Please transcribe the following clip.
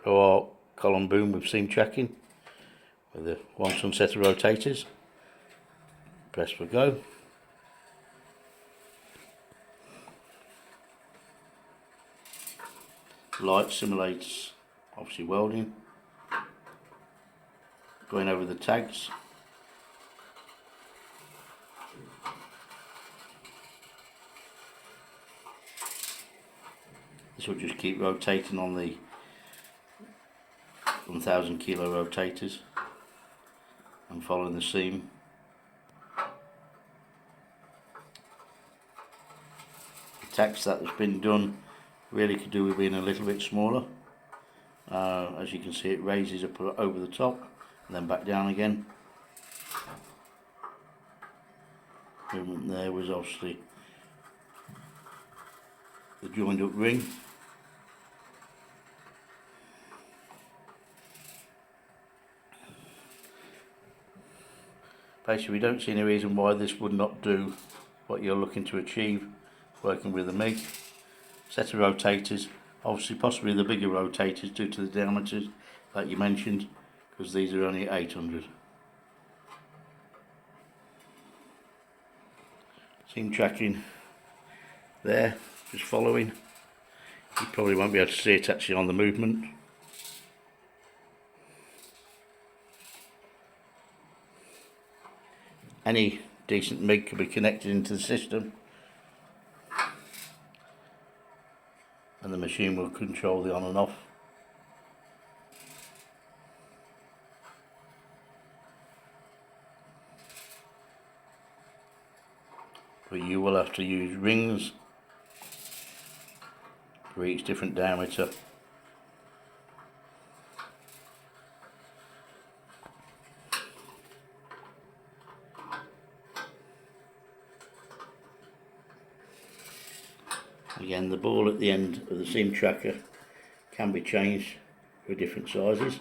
ProArc column boom with seam tracking with the one set of rotators. Press for go. Light simulates obviously welding. Going over the tags. This will just keep rotating on the 1000 kilo rotators and following the seam. The tacks that has been done really could do with being a little bit smaller. As you can see, it raises up over the top and then back down again. Movement there was obviously the joined up ring. Basically, we don't see any reason why this would not do what you're looking to achieve working with a MIG. Set of rotators, obviously possibly the bigger rotators due to the diameters that you mentioned, because these are only 800. Seam tracking there, just following. You probably won't be able to see it actually on the movement. Any decent MIG could be connected into the system and the machine will control the on and off. But you will have to use rings for each different diameter. Again, the ball at the end of the seam tracker can be changed for different sizes.